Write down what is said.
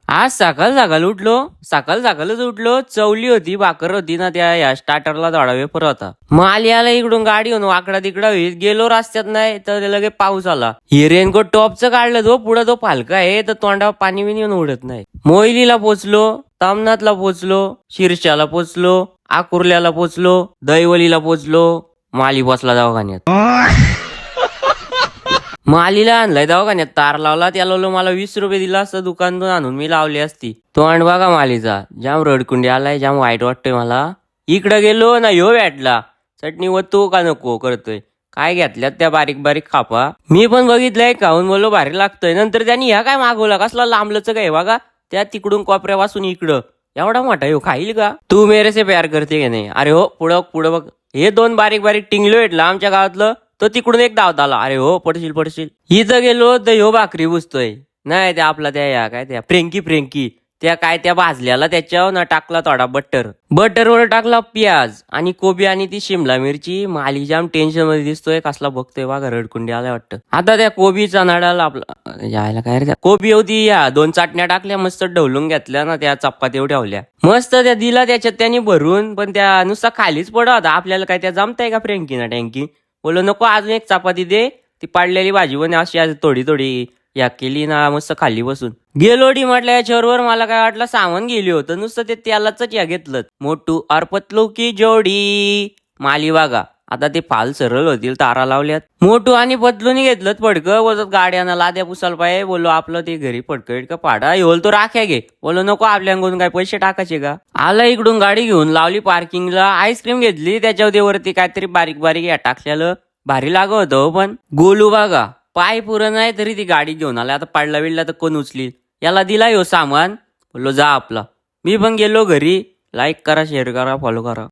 आज सकाळ सकाळ उठलो. सकाळ सकाळच उठलो. चवली होती, भाकर होती ना, त्या या स्टार्टरला थोडा वेपर होता. मग आली आला इकडून गाडी होऊन वाकडा तिकडा होईल गेलो. रस्त्यात नाही तर लगे पाऊस आला. हे रेनकोट टॉपचं काढलं तो पुढे तो फालका आहे तर तोंडावर पाणी बिनी उडत नाही. मोहिलीला पोचलो, तामनाथला पोचलो, शिरशाला पोचलो, आकुर्ल्याला पोचलो, दहिवलीला पोचलो. माली बसला दवाखान्यात. मालीला आणलाय दवाखान्यात, तार लावला. त्याला मला 20 रुपये दिला असतं दुकानातून आणून मी लावली असती. तोंड बघा मालीचा, जाम रडकुंडी आलाय, जाम वाईट वाटतंय मला. इकडं गेलो ना ह्यो भेटला. चटणी वतो का नको करतोय. काय घेतल्यात त्या बारीक बारीक खापा. मी पण बघितलंय, खाऊन बोललो भारी लागतोय. नंतर त्यांनी ह्या काय मागवला, कसला लांबलच काय बघा. त्या तिकडून कोपऱ्यापासून इकडं एवढा मोठा ह्यो खाईल का. तू मेरे से प्यार करते की नाही. अरे हो पुढं पुढं बघ. हे 2 बारीक बारीक टिंगलो भेटला आमच्या गावातलं. तो तिकडून एक धावत आला. अरे हो पडशील पडशील. इथं गेलो तर ह्यो भाकरी बुजतोय. नाही त्या आपला त्या या काय त्या फ्रेंकी त्या काय त्या भाजल्याला त्याच्यावर ना टाकला थोडा बटरवर टाकला प्याज आणि कोबी आणि ती शिमला मिरची. माली जाम टेन्शन मध्ये दिसतोय, कसला बघतोय बघा, रडकुंडी आलाय वाटतं. आता त्या कोबीचा नाडाला आपला यायला काय रे, कोबी होती या 2 चाटण्या टाकल्या, मस्त ढवलून घेतल्या ना, त्या चपात्या ठेवल्या मस्त. त्या दिला त्याच्यात त्यांनी भरून, पण त्या नुसता खालीच पडत होता. आपल्याला काय त्या जमताय का फ्रेंकी ना टँकी. बोलो नको अजून एक चपाती दे. ती पाडलेली भाजी पण अशी थोडी थोडी या केली ना, मस्त खाली बसून गेलो. म्हटलं याच्यावर मला काय वाटलं सामान गेली होतं, नुसतं ते त्यालाच या घेतलं. मोठू और पतलू की जोडी. माली बघा आता ते फाल सरळ होतील, तारा लावल्यात. मोठू आणि पतलूनी घेतलं फडकं. बोलत गाड्यानं लाद्या पुसाल पाहिजे. बोलो आपलं ते घरी फडकं का पाडा होल तो राख्या घे. बोलो नको आपल्याकडून काय पैसे टाकायचे का. आला इकडून गाडी घेऊन लावली पार्किंगला. आईस्क्रीम घेतली, त्याच्यावरती काहीतरी बारीक बारीक या टाकलेलं भारी लागत होतं. पण गोलू बघा पाय पुरं नाही तरी ती गाडी घेऊन आला. आता पाडला बिडला तर कोण उचली. याला दिला हो सामान. बोललो जा आपला. मी पण गेलो घरी. लाईक करा, शेअर करा, फॉलो करा.